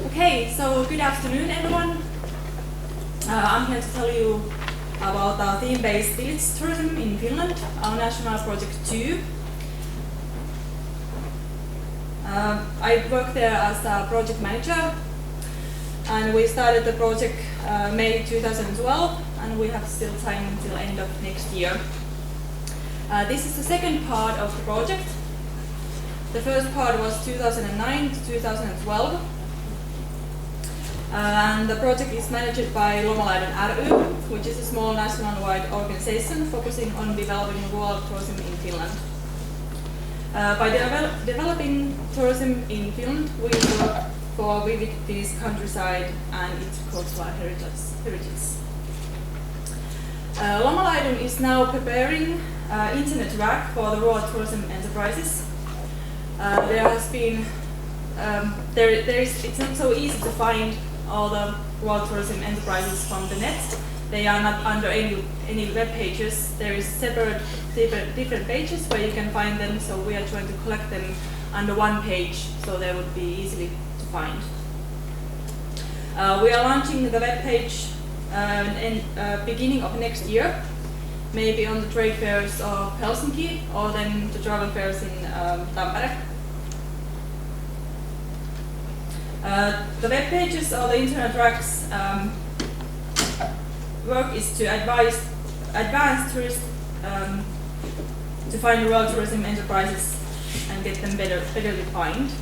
Okay, so good afternoon everyone. I'm here to tell you about our theme-based village tourism in Finland, our national project 2. I work there as a project manager, and we started the project May 2012, and we have still time until end of next year. This is the second part of the project. The first part was 2009 to 2012. And the project is managed by Lomalaidun ry, which is a small national-wide organization focusing on developing rural tourism in Finland. By developing tourism in Finland, we work for Vivikti's countryside and its cultural heritage. Lomalaidun is now preparing internet track for the rural tourism enterprises. It's not so easy to find all the rural tourism enterprises from the net. They are not under any web pages. There is separate different pages where you can find them, so we are trying to collect them under one page so they would be easily to find. We are launching the web page in beginning of next year, maybe on the trade fairs of Helsinki or then the travel fairs in Tampere. The web pages or the internet tracks work is to advance tourists to find rural tourism enterprises and get them better defined.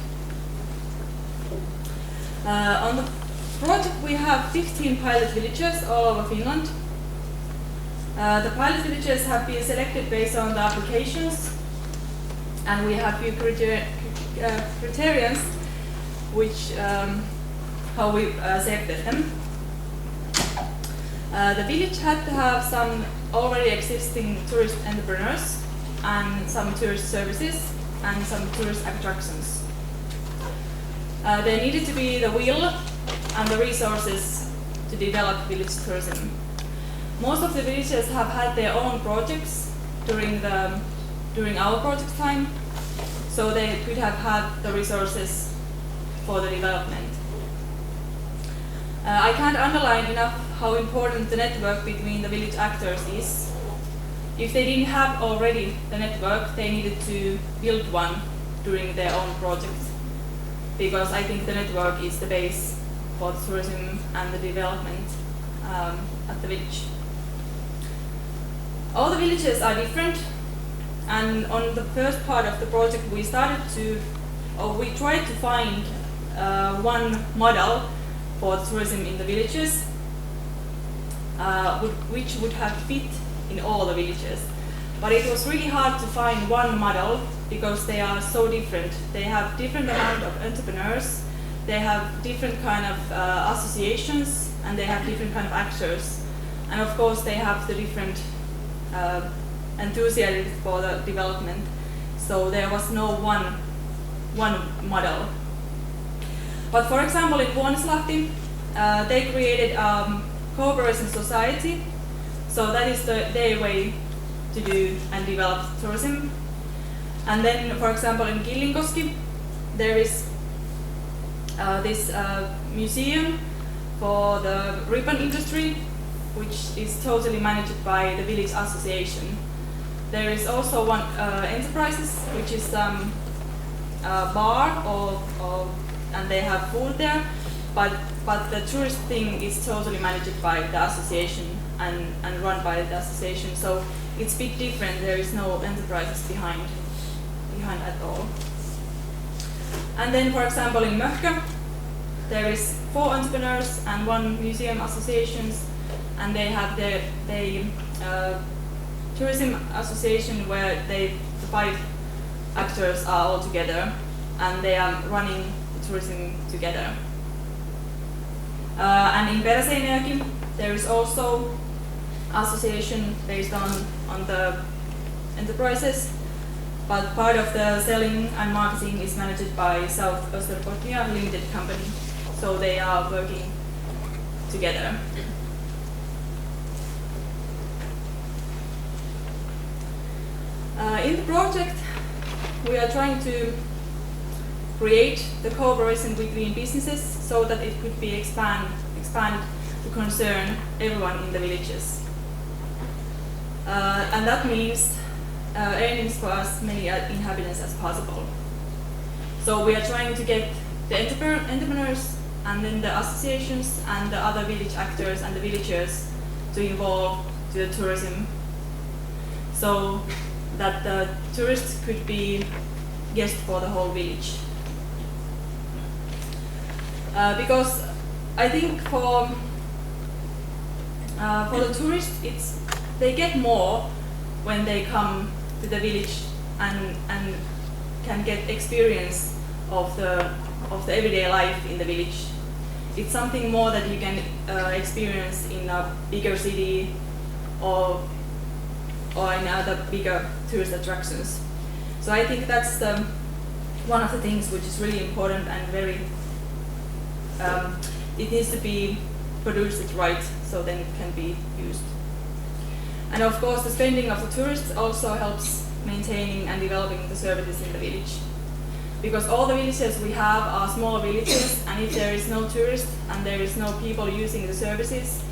On the project we have 15 pilot villages all over Finland. The pilot villages have been selected based on the applications, and we have few criteria which how we selected them. The village had to have some already existing tourist entrepreneurs and some tourist services and some tourist attractions. There needed to be the will and the resources to develop village tourism. Most of the villages have had their own projects during our project time, so they could have had the resources for the development. I can't underline enough how important the network between the village actors is. If they didn't have already the network, they needed to build one during their own project, because I think the network is the base for the tourism and the development at the village. All the villages are different, and on the first part of the project we tried to find one model for tourism in the villages, which would have fit in all the villages. But it was really hard to find one model because they are so different. They have different amount of entrepreneurs, they have different kind of associations, and they have different kind of actors. And of course they have the different enthusiasm for the development. So there was no one model. But for example, in Vuonislahti, they created a cooperation society, so that is their way to do and develop tourism. And then, for example, in Killinkoski, there is this museum for the ribbon industry, which is totally managed by the village association. There is also one enterprises, which is bar and they have food there, but the tourist thing is totally managed by the association and run by the association. So it's a bit different. There is no enterprises behind at all. And then, for example, in Möhkö, there is 4 entrepreneurs and 1 museum associations, and they have their tourism association where the 5 actors are all together, and they are running tourism together. And in Perämäki, there is also association based on the enterprises, but part of the selling and marketing is managed by South Österbottnia Limited Company, so they are working together. In the project, we are trying to create the cooperation between businesses so that it could be expanded to concern everyone in the villages. And that means earnings for as many inhabitants as possible. So we are trying to get the entrepreneurs and then the associations and the other village actors and the villagers to involve to the tourism, so that the tourists could be guests for the whole village. Because I think for the tourists, they get more when they come to the village and can get experience of the everyday life in the village. It's something more that you can experience in a bigger city or in other bigger tourist attractions. So I think that's one of the things which is really important and very, it needs to be produced right so then it can be used. And of course the spending of the tourists also helps maintaining and developing the services in the village. Because all the villages we have are small villages, and if there is no tourists and there is no people using the services,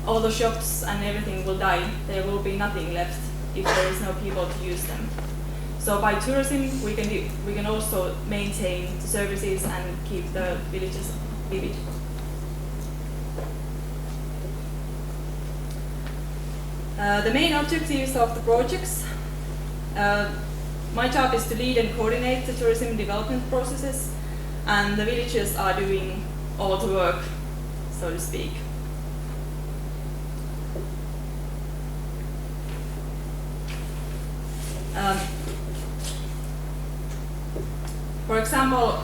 all the shops and everything will die. There will be nothing left if there is no people to use them. So by tourism we can also maintain the services and keep the villages vivid. The main objectives of the projects. My job is to lead and coordinate the tourism development processes, and the villagers are doing all the work, so to speak. For example,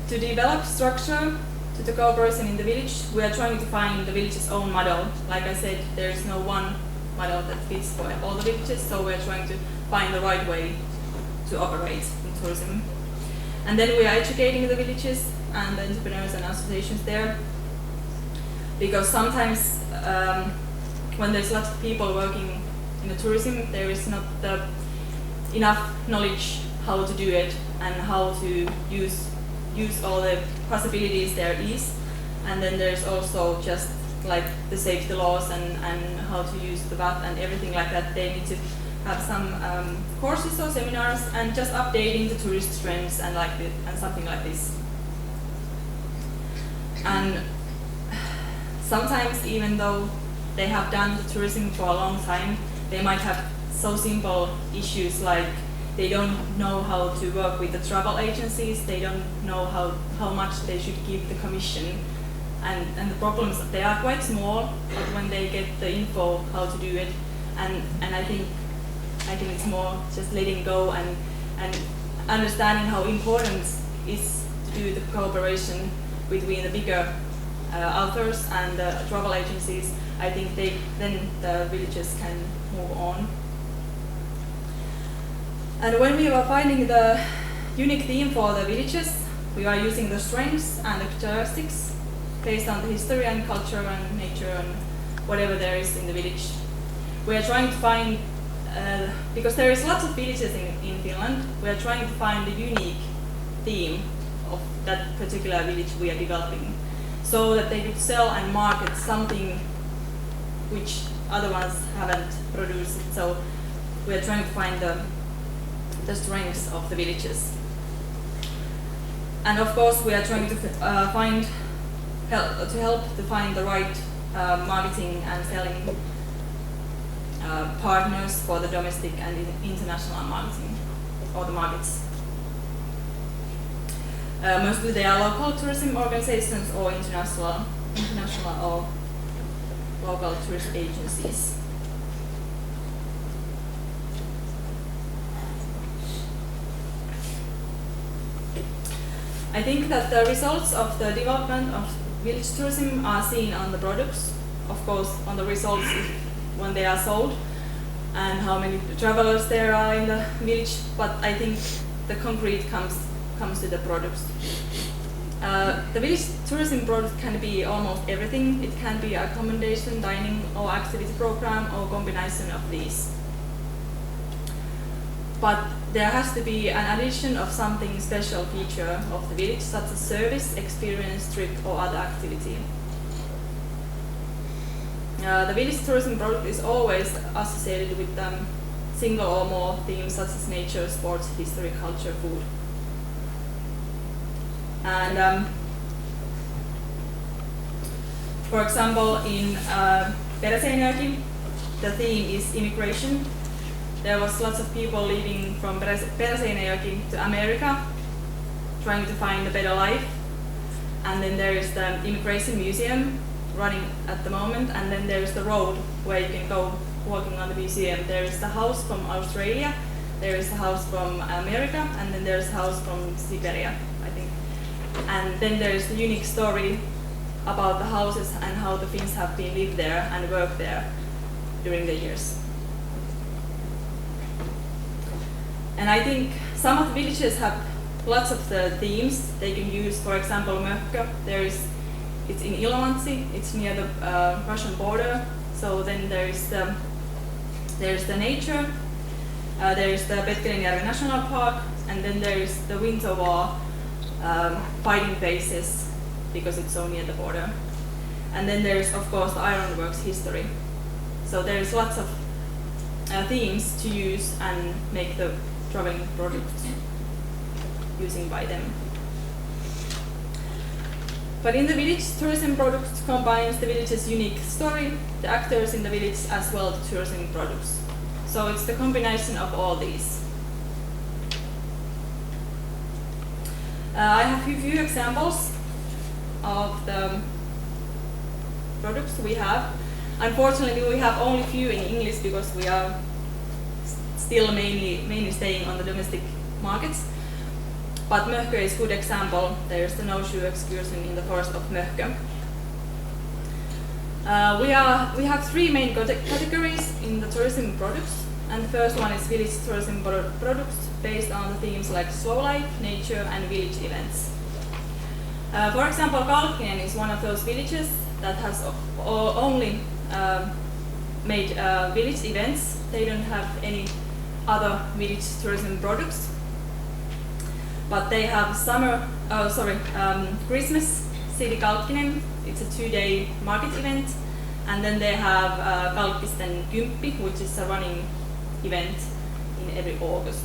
to develop structure to the cooperation in the village, we are trying to find the village's own model. Like I said, there is no one model that fits for all the villages, so we are trying to find the right way to operate in tourism. And then we are educating the villages and the entrepreneurs and associations there, because sometimes when there's lots of people working in the tourism, there is not enough knowledge how to do it and how to use all the possibilities there is. And then there's also just like the safety laws and how to use the bath and everything like that. They need to have some courses or seminars and just updating the tourist trends and something like this. And sometimes, even though they have done the tourism for a long time, they might have so simple issues like they don't know how to work with the travel agencies, they don't know how much they should give the commission. And the problems, they are quite small, but when they get the info how to do it, and I think it's more just letting go and understanding how important it is to do the cooperation between the bigger authors and the travel agencies. I think then the villages can move on. And when we were finding the unique theme for the villages, we are using the strengths and the characteristics based on the history and culture and nature and whatever there is in the village. We are trying to find, because there is lots of villages in Finland, we are trying to find the unique theme of that particular village we are developing, so that they could sell and market something which other ones haven't produced. So we are trying to find the strengths of the villages. And of course we are trying to help to find the right marketing and selling partners for the domestic and international marketing, or the markets. Mostly they are local tourism organizations or international or local tourist agencies. I think that the results of the development of village tourism are seen on the products, of course on the results when they are sold and how many travelers there are in the village, but I think the concrete comes to the products. The village tourism product can be almost everything. It can be accommodation, dining or activity program or combination of these. But there has to be an addition of something special feature of the village, such as service, experience, trip, or other activity. The village tourism product is always associated with single or more themes such as nature, sports, history, culture, food. And for example, in Perämäki, the theme is immigration. There was lots of people leaving from Perämäki to America, trying to find a better life. And then there is the immigration museum running at the moment, and then there is the road where you can go walking on the museum. There is the house from Australia, there is the house from America, and then there is the house from Siberia, I think. And then there is the unique story about the houses and how the Finns have been lived there and worked there during the years. And I think some of the villages have lots of the themes they can use. For example, Möhkö, it's in Ilomantsi, it's near the Russian border. So then there is the nature, there is the Petkelenjärvi National Park, and then there is the winter war fighting bases because it's so near the border. And then there is, of course, the ironworks history. So there is lots of themes to use and make the traveling products using by them. But in the village, tourism products combines the village's unique story, the actors in the village, as well as the tourism products. So it's the combination of all these. I have a few examples of the products we have. Unfortunately, we have only a few in English because we are still mainly staying on the domestic markets. But Möhkö is a good example. There is the no-shoe excursion in the forest of Möhkö. We have three main categories in the tourism products, and the first one is village tourism products based on the themes like slow life, nature, and village events. For example, Kalkkinen is one of those villages that has only made village events. They don't have any other village tourism products. But they have Christmas City Kalkkinen. It's a 2-day market event, and then they have Kalkkisten Kymppi, which is a running event in every August.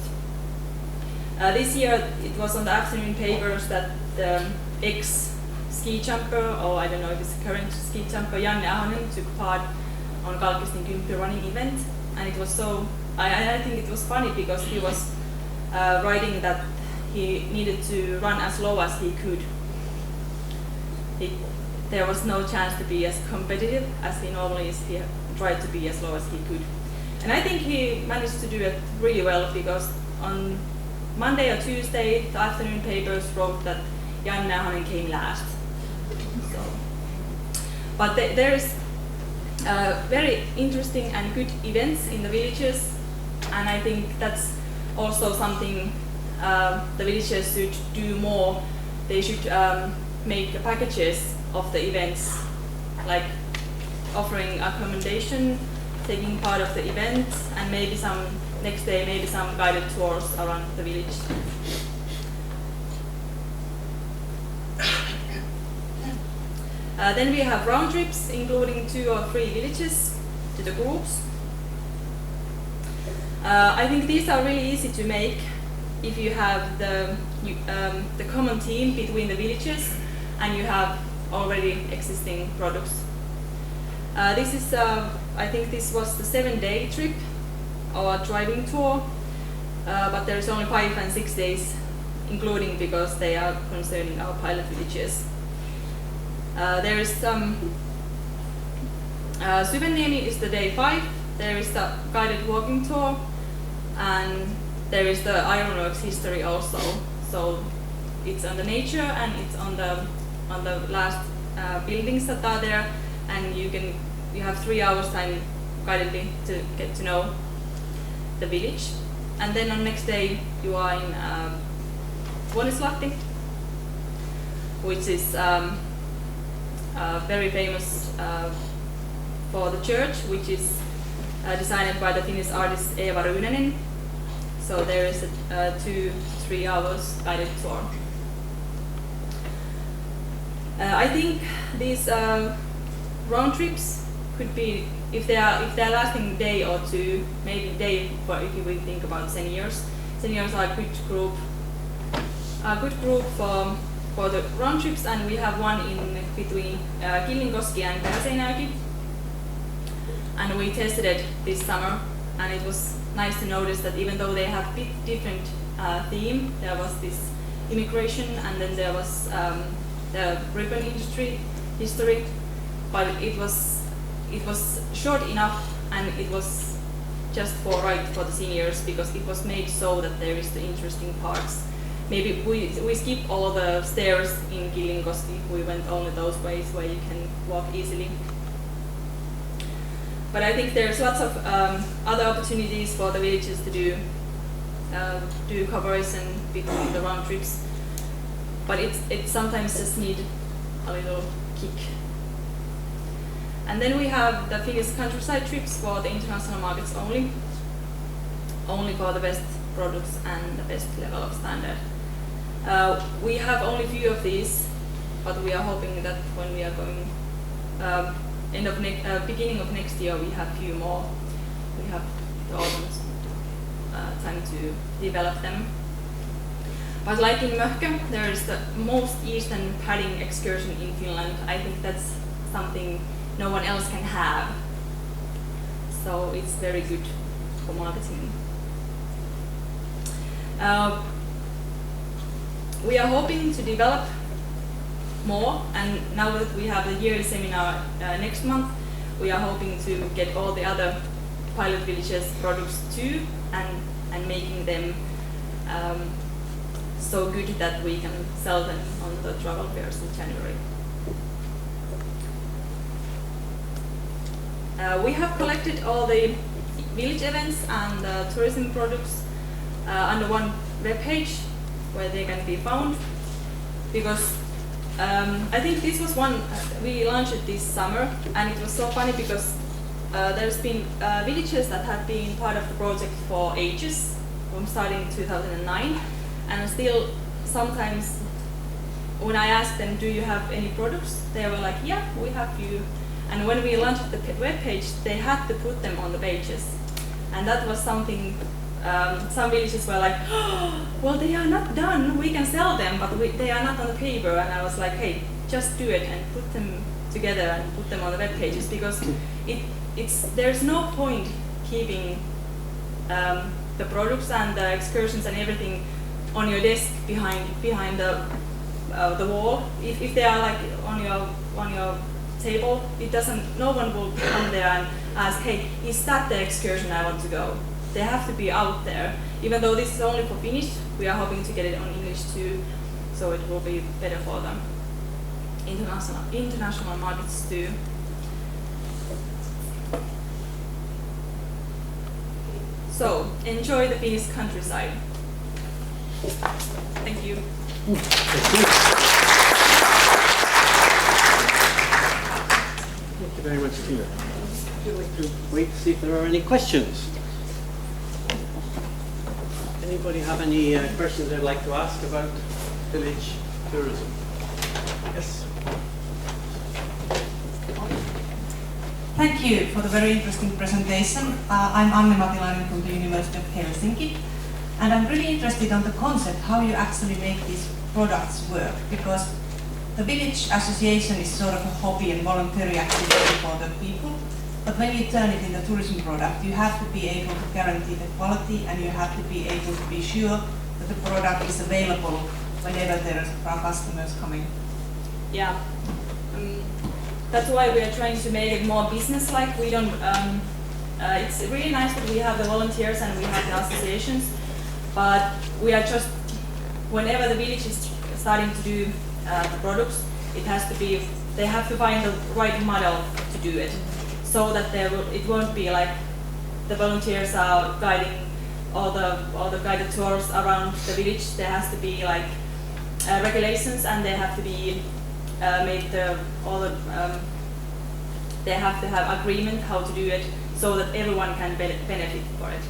This year it was on the afternoon papers that the ex-ski jumper, or I don't know if it's the current ski jumper, Janne Ahonen took part on Kalkkisten Kymppi running event, and it was so. I think it was funny because he was writing that he needed to run as low as he could. There was no chance to be as competitive as he normally is. He tried to be as low as he could. And I think he managed to do it really well because on Monday or Tuesday, the afternoon papers wrote that Janne Ahonen came last. So, but there is very interesting and good events in the villages, and I think that's also something the villagers should do more. They should make packages of the events, like offering accommodation, taking part of the event, and maybe next day maybe some guided tours around the village. Then we have round trips, including 2 or 3 villages to the groups. I think these are really easy to make if you have the common theme between the villages and you have already existing products. This is, I think this was the 7-day trip or driving tour, but there is only 5 and 6 days including because they are concerning our pilot villages. There is Syvenniemi is the day 5, there is the guided walking tour, and there is the ironworks history also. So it's on the nature and it's on the last buildings that are there, and you have 3 hours time guidedly to get to know the village. And then on next day you are in Vuonislahti, which is very famous for the church, which is designed by the Finnish artist Eeva Ryynänen. So there is a 2 to 3 hours guided tour. I think these round trips could be, if they're lasting a day or two, maybe day, but if we think about seniors are a good group for the round trips, and we have one in between Killinkoski and Perämäki, and we tested it this summer, and it was nice to notice that even though they have a bit different theme, there was this immigration, and then there was the ribbon industry history, but it was short enough, and it was just right for the seniors, because it was made so that there is the interesting parts. Maybe we skip all the stairs in Killinkoski. We went only those ways where you can walk easily. But I think there's lots of other opportunities for the villages to do cooperation between the round trips. But it sometimes just need a little kick. And then we have the Finnish countryside trips for the international markets only for the best products and the best level of standard. We have only few of these, but we are hoping that when we are going beginning of next year, we have few more. We have the autumn's time to develop them. But like in Möhkö, there is the most eastern padding excursion in Finland. I think that's something no one else can have. So it's very good for marketing. We are hoping to develop more, and now that we have the yearly seminar next month, we are hoping to get all the other pilot villages products too, and making them so good that we can sell them on the travel fairs in January. We have collected all the village events and tourism products under one web page where they can be found, because I think this was one we launched it this summer, and it was so funny because there's been villages that have been part of the project for ages, from starting 2009, and still sometimes when I asked them, do you have any products, they were like, yeah, we have few. And when we launched the web page, they had to put them on the pages, and that was something. Some villages were like, oh, well, they are not done, we can sell them, but they are not on the paper. And I was like, hey, just do it and put them together and put them on the web pages, because there's no point keeping the products and the excursions and everything on your desk behind the wall. If they are like on your table, no one will come there and ask, hey, is that the excursion I want to go? They have to be out there. Even though this is only for Finnish, we are hoping to get it on English too, so it will be better for the international markets too. So, enjoy the Finnish countryside. Thank you. Thank you. Thank you very much, Tiina. Would you like to wait to see if there are any questions? Anybody have any questions they'd like to ask about village tourism? Yes. Thank you for the very interesting presentation. I'm Anne Matilainen from the University of Helsinki, and I'm really interested on the concept, how you actually make these products work, because the village association is sort of a hobby and voluntary activity for the people. But when you turn it into a tourism product, you have to be able to guarantee the quality, and you have to be able to be sure that the product is available whenever there are customers coming. Yeah, that's why we are trying to make it more business-like. We don't. It's really nice that we have the volunteers and we have the associations, but we are just, whenever the village is starting to do the products, they have to find the right model to do it. So that it won't be like the volunteers are guiding all the guided tours around the village. There has to be like regulations, and they have to be they have to have agreement how to do it, so that everyone can benefit for it.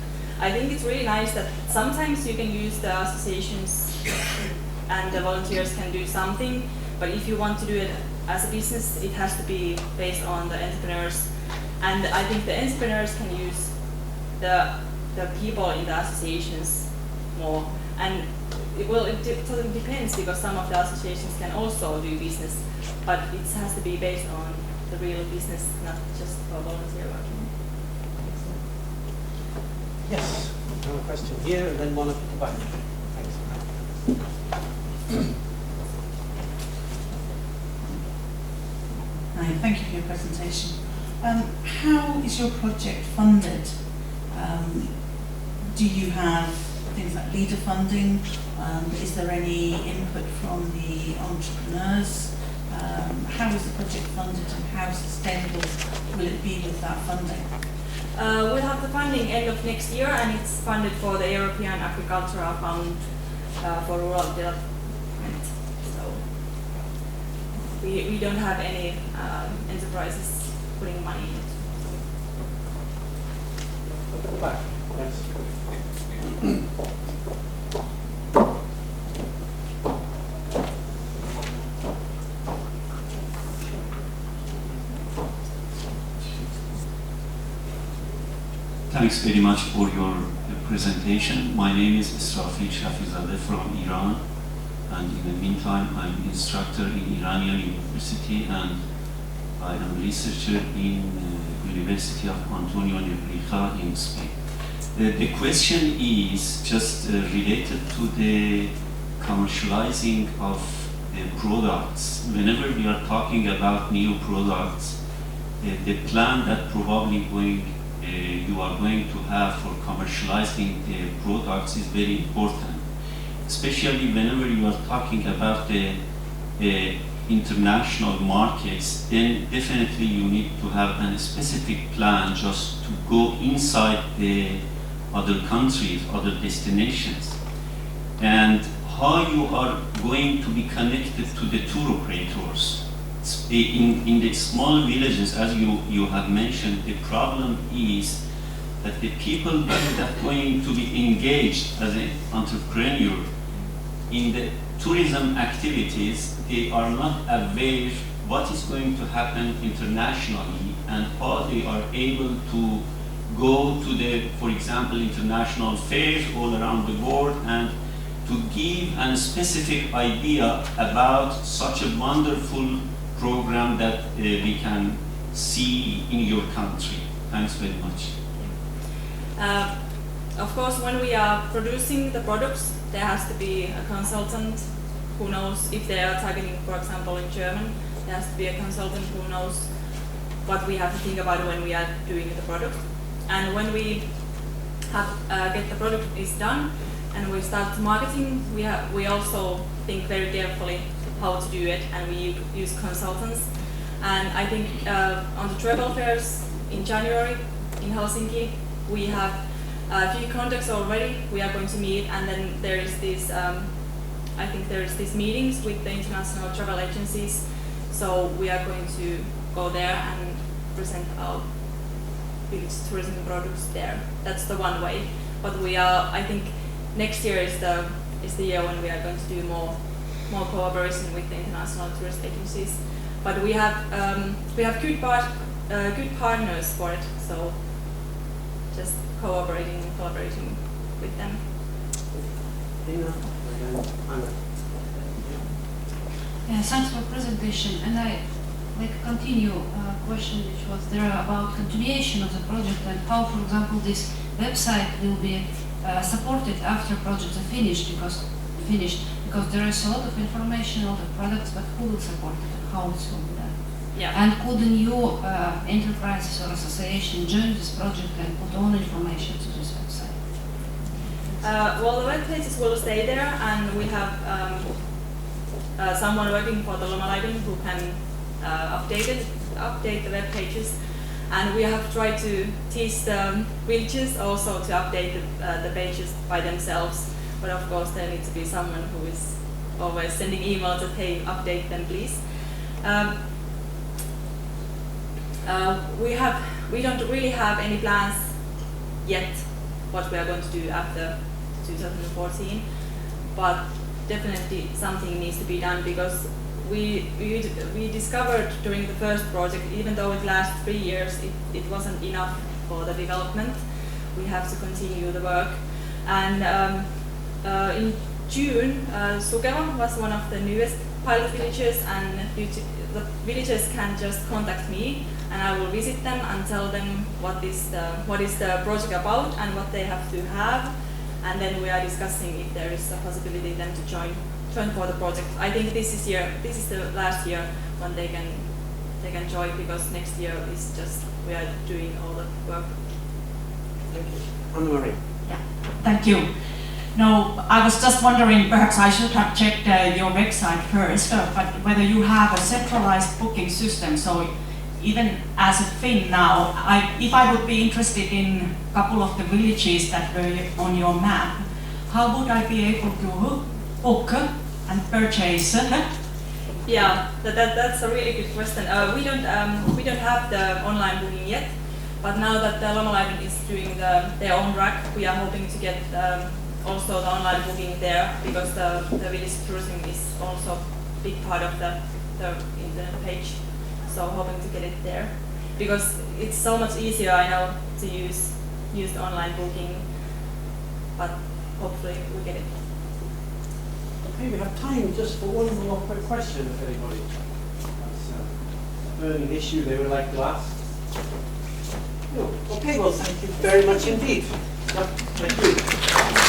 I think it's really nice that sometimes you can use the associations and the volunteers can do something, but if you want to do it as a business, it has to be based on the entrepreneurs. And I think the entrepreneurs can use the people in the associations more. And it totally depends, because some of the associations can also do business, but it has to be based on the real business, not just for volunteer working. Yes, another question here, and then one at the back. Thanks. Hi, thank you for your presentation. How is your project funded? Do you have things like leader funding? Is there any input from the entrepreneurs? How is the project funded, and how sustainable will it be with that funding? We'll have the funding end of next year, and it's funded for the European Agricultural Fund for Rural Development. So we don't have any enterprises putting money in it. Look at the back. Yes. Thanks very much for your presentation. My name is Israfil Shafizadeh from Iran, and in the meantime I'm an instructor in Iranian University, and I am a researcher in University of Antonio Nebrija in Spain. The question is just related to the commercializing of products. Whenever we are talking about new products, the plan that probably you are going to have for commercializing the products is very important, especially whenever you are talking about the international markets. Then definitely you need to have a specific plan just to go inside the other countries, other destinations, and how you are going to be connected to the tour operators. In the small villages, as you have mentioned, the problem is that the people that are going to be engaged as an entrepreneur in the tourism activities, they are not aware what is going to happen internationally and how they are able to go to the, for example, international fairs all around the world, and to give a specific idea about such a wonderful program that we can see in your country. Thanks very much. Of course, when we are producing the products, there has to be a consultant who knows if they are targeting, for example, in German. There has to be a consultant who knows what we have to think about when we are doing the product. And when we have get the product is done and we start marketing, we also think very carefully how to do it, and we use consultants. And I think on the travel fairs in January in Helsinki, we have a few contacts already. We are going to meet, and then there is this, I think there is these meetings with the international travel agencies. So we are going to go there and present our biggest tourism products there. That's the one way. But we are, I think, next year is the year when we are going to do more cooperation with the international tourist agencies. But we have good partners for it. So just cooperating and collaborating with them. Tiina, and Anna. Yeah, thanks for presentation. And I continue a question which was there about continuation of the project and how, for example, this website will be supported after projects are finished, because there is a lot of information on the products, but who will support it and how it will be done? Yeah. And could the new enterprises or association join this project and put on information to this website? Well, the web pages will stay there, and we have someone working for the Lomalaidun who can update the web pages. And we have tried to teach the villages also to update the pages by themselves. But of course, there needs to be someone who is always sending emails that, hey, update them, please. We don't really have any plans yet what we are going to do after 2014. But definitely something needs to be done, because we discovered during the first project, even though it lasted 3 years, it wasn't enough for the development. We have to continue the work. And in June, Sukeva was one of the newest pilot villages, and the villagers can just contact me, and I will visit them and tell them what is the project about and what they have to have, and then we are discussing if there is a possibility then to join for the project. I think this is the last year when they can join, because next year is just we are doing all the work. Thank you. Anne-Marie. Yeah, thank you. No, I was just wondering, perhaps I should have checked your website first, but whether you have a centralized booking system. So even as a Finn now, if I would be interested in a couple of the villages that were on your map, how would I be able to book and purchase? Yeah, that's a really good question. We don't have the online booking yet, but now that the Lomalaidun is doing their own rack, we are hoping to get also the online booking there, because the village tourism is also a big part of the internet page. So hoping to get it there, because it's so much easier, I know, to use the online booking, but hopefully we get it. Okay, we have time just for one more quick question, if anybody has a burning issue they would like to ask. No. Okay, well, thank you very much indeed. Yep, thank you.